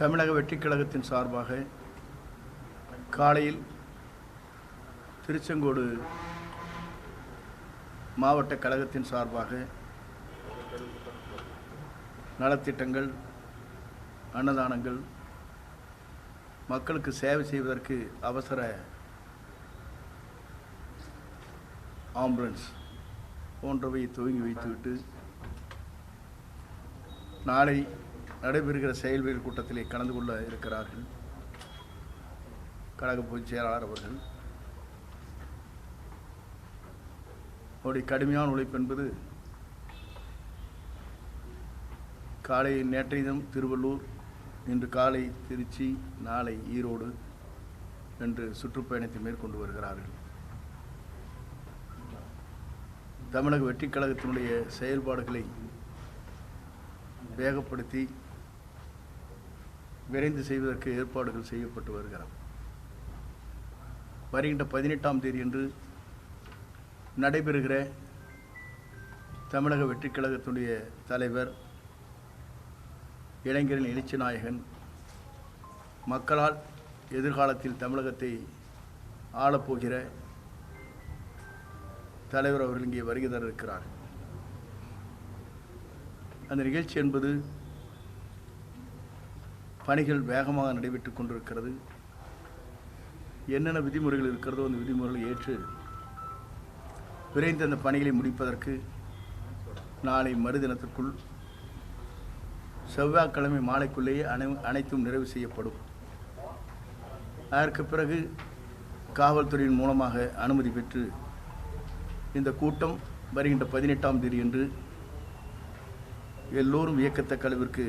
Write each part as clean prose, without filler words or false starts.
தமிழக வெற்றிக் கழகத்தின் சார்பாக காலையில் திருச்செங்கோடு மாவட்ட கழகத்தின் சார்பாக நலத்திட்டங்கள், அன்னதானங்கள், மக்களுக்கு சேவை செய்வதற்கு அவசர ஆம்புலன்ஸ் போன்றவை துவங்கி வைத்துவிட்டு நாளை நடைபெறுகிற செயல்வீரர் கூட்டத்திலே கலந்து கொள்ள இருக்கிறார்கள் கழக பொதுச் செயலாளர் அவர்கள். அவருடைய கடுமையான உழைப்பு என்பது காலை நேற்றைய தினம் திருவள்ளூர், இன்று காலை திருச்சி, நாளை ஈரோடு என்று சுற்றுப்பயணத்தை மேற்கொண்டு வருகிறார்கள். தமிழக வெற்றிக் கழகத்தினுடைய செயல்பாடுகளை வேகப்படுத்தி விரைந்து செய்வதற்கு ஏற்பாடுகள் செய்யப்பட்டு வருகிறது. வருகின்ற 18ஆம் தேதி என்று நடைபெறுகிற தமிழக வெற்றிக் கழகத்துடைய தலைவர், இளைஞரின் எழுச்சி நாயகன், மக்களால் எதிர்காலத்தில் தமிழகத்தை ஆளப்போகிற தலைவர் அவர்கள் இங்கே வருகை தர இருக்கிறார். அந்த நிகழ்ச்சி என்பது பணிகள் வேகமாக நடைபெற்றுக் கொண்டிருக்கிறது. என்னென்ன விதிமுறைகள் இருக்கிறதோ அந்த விதிமுறைகளை ஏற்று விரைந்து அந்த பணிகளை முடிப்பதற்கு நாளை மறுதினத்திற்குள் செவ்வாய்க்கிழமை மாலைக்குள்ளேயே அனைத்தும் நிறைவு செய்யப்படும். அதற்கு பிறகு காவல்துறையின் மூலமாக அனுமதி பெற்று இந்த கூட்டம் வருகின்ற 18ஆம் தேதி என்று எல்லோரும் வியக்கத்தக்க அளவிற்கு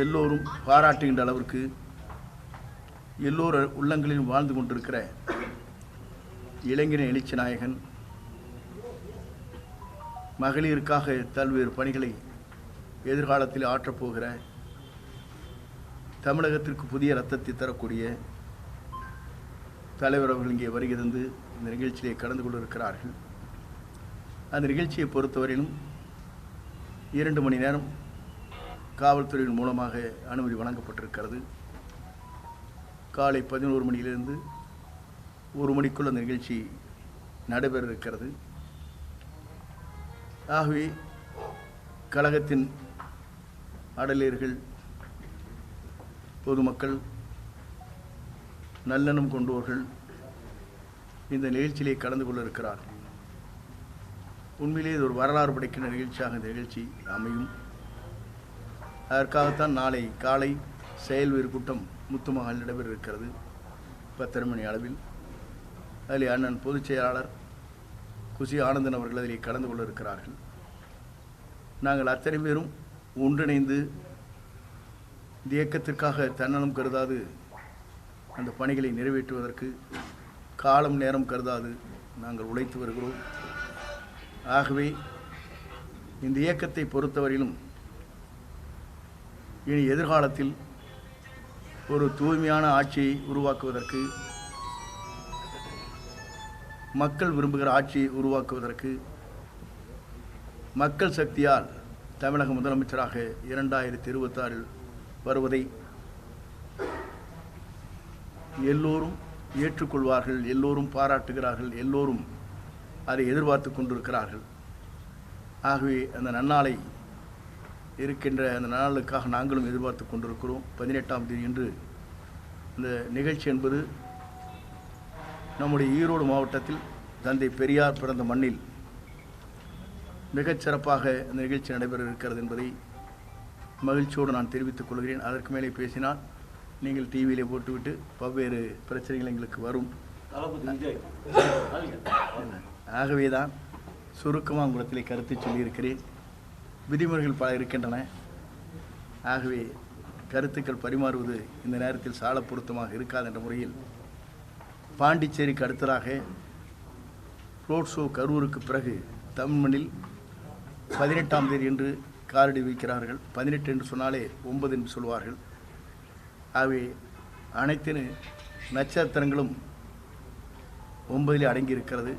எல்லோரும் பாராட்டுகின்ற அளவிற்கு எல்லோரு உள்ளங்களிலும் வாழ்ந்து கொண்டிருக்கிற இளைஞரின் எழுச்சி நாயகன், மகளிருக்காக பல்வேறு பணிகளை எதிர்காலத்தில் ஆற்றப்போகிற, தமிழகத்திற்கு புதிய இரத்தத்தை தரக்கூடிய தலைவர் அவர்கள் இங்கே வருகை தந்து இந்த நிகழ்ச்சியை கலந்து கொண்டிருக்கிறார்கள். அந்த நிகழ்ச்சியை பொறுத்தவரையிலும் 2 மணி நேரம் காவல்துறையின் மூலமாக அனுமதி வழங்கப்பட்டிருக்கிறது. காலை 11 மணியிலிருந்து 1 மணிக்குள் அந்த நிகழ்ச்சி நடைபெற இருக்கிறது. ஆகவே கழகத்தின் அடலியர்கள், பொதுமக்கள், நல்லெண்ணம் கொண்டவர்கள் இந்த நிகழ்ச்சியிலே கலந்து கொள்ள இருக்கிறார்கள். உண்மையிலே இது ஒரு வரலாறு படைக்கின்ற நிகழ்ச்சியாக இந்த நிகழ்ச்சி அமையும். அதற்காகத்தான் நாளை காலை செயல்வீரர் கூட்டம் முத்துமகாலில் நடைபெற இருக்கிறது 10:30 மணி அளவில். அதில் அண்ணன் பொதுச் செயலாளர் குசி ஆனந்தன் அவர்கள் அதில் கலந்து கொள்ள இருக்கிறார்கள். நாங்கள் அத்தனை பேரும் ஒன்றிணைந்து இந்த இயக்கத்திற்காக தன்னலம் கருதாது அந்த பணிகளை நிறைவேற்றுவதற்கு காலம் நேரம் கருதாது நாங்கள் உழைத்து வருகிறோம். ஆகவே இந்த இயக்கத்தை பொறுத்தவரையிலும் இனி எதிர்காலத்தில் ஒரு தூய்மையான ஆட்சியை உருவாக்குவதற்கு, மக்கள் விரும்புகிற ஆட்சியை உருவாக்குவதற்கு மக்கள் சக்தியால் தமிழக முதலமைச்சராக 2026 வருவதை எல்லோரும் ஏற்றுக்கொள்வார்கள், எல்லோரும் பாராட்டுகிறார்கள், எல்லோரும் அதை எதிர்பார்த்து கொண்டிருக்கிறார்கள். ஆகவே அந்த நன்னாளை இருக்கின்ற அந்த நாளுக்காக நாங்களும் எதிர்பார்த்து கொண்டிருக்கிறோம். 18ஆம் தேதி என்று இந்த நிகழ்ச்சி என்பது நம்முடைய ஈரோடு மாவட்டத்தில் தந்தை பெரியார் பிறந்த மண்ணில் மிகச்சிறப்பாக இந்த நிகழ்ச்சி நடைபெற இருக்கிறது என்பதை மகிழ்ச்சியோடு நான் தெரிவித்துக் கொள்கிறேன். அதற்கு மேலே பேசினால் நீங்கள் டிவியிலே போட்டுவிட்டு பல்வேறு பிரச்சனைகள் எங்களுக்கு வரும். ஆகவே தான் சுருக்கமாக உங்களிடத்திலே கருத்தை சொல்லியிருக்கிறேன். விதிமுறைகள் பல இருக்கின்றன. ஆகவே கருத்துக்கள் பரிமாறுவது இந்த நேரத்தில் சால பொருத்தமாக இருக்காது என்ற முறையில் பாண்டிச்சேரிக்கு அடுத்ததாக ரோட் ஷோ கரூருக்கு பிறகு தமிழ்மண்ணில் 18ஆம் தேதி என்று காலடி வைக்கிறார்கள். 18 என்று சொன்னாலே 9 என்று சொல்வார்கள். ஆகவே அனைத்து நட்சத்திரங்களும் 9 அடங்கியிருக்கிறது.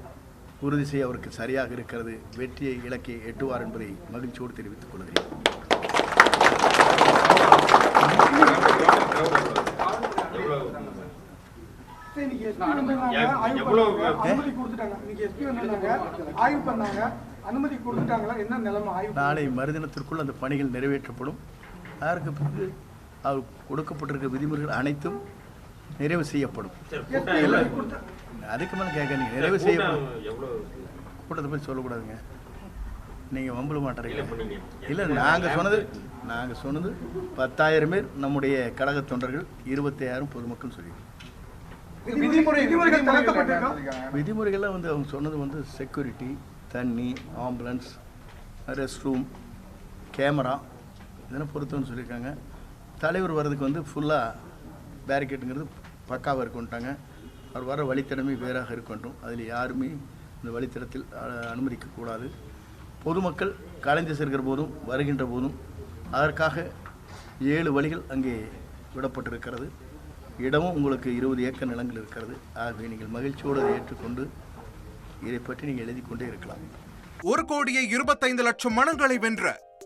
உறுதி செய்ய அவருக்கு சரியாக இருக்கிறது. வெற்றியை இலக்கை எட்டுவார் என்பதை மகிழ்ச்சியோடு தெரிவித்துக் கொள்கிறேன். நாளை மறுதினத்திற்குள் அந்த பணிகள் நிறைவேற்றப்படும். அதற்கு பிறகு அவர் கொடுக்கப்பட்டிருக்க விதிமுறைகள் அனைத்தும் நிறைவு செய்யப்படும். அதுக்கு மேலே கேட்க நீங்கள் நிறைவு செய்யப்படும். கூட்டத்தை பற்றி சொல்லக்கூடாதுங்க. நீங்கள் வம்பல மாட்டீங்க. இல்லை, நாங்கள் சொன்னது 10,000 பேர் நம்முடைய கழக தொண்டர்கள், 25,000 பொதுமக்கள் சொல்லியிருக்கோம். விதிமுறைகள்லாம் வந்து அவங்க சொன்னது வந்து செக்யூரிட்டி, தண்ணி, ஆம்புலன்ஸ், ரெஸ்ட் ரூம், கேமரா இதெல்லாம் பொறுத்தோன்னு சொல்லியிருக்காங்க. தலைவர் வர்றதுக்கு வந்து ஃபுல்லாக பேரிகேட்டுங்கிறது பக்காவாக இருக்குன்ட்டாங்க. அவர் வர வழித்தடமே வேறாக இருக்கட்டும். அதில் யாருமே இந்த வழித்தடத்தில் அனுமதிக்கக்கூடாது. பொதுமக்கள் கலைந்து சேர்க்கிற போதும் வருகின்ற போதும் அதற்காக 7 வழிகள் அங்கே விடப்பட்டிருக்கிறது. இடமும் உங்களுக்கு 20 ஏக்கர் நிலங்கள் இருக்கிறது. ஆகவே நீங்கள் மகிழ்ச்சியோடு அதை ஏற்றுக்கொண்டு இதை பற்றி நீங்கள் எழுதி கொண்டே இருக்கலாம். 1,25,00,000 மனங்களை வென்ற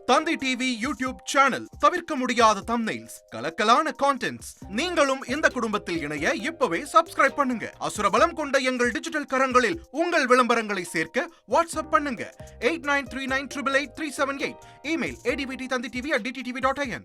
தந்தி டிவி யூடியூப் சேனல். தவிர்க்க முடியாத தம்ப்நெயில்ஸ், கலக்கலான கான்டென்ட்ஸ். நீங்களும் இந்த குடும்பத்தில் இணைய இப்பவே சப்ஸ்கிரைப் பண்ணுங்க. அசுரபலம் கொண்ட எங்கள் டிஜிட்டல் கரங்களில் உங்கள் விளம்பரங்களை சேர்க்க வாட்ஸ்அப் பண்ணுங்க. 8939888378. Email advttanditv@dttv.in.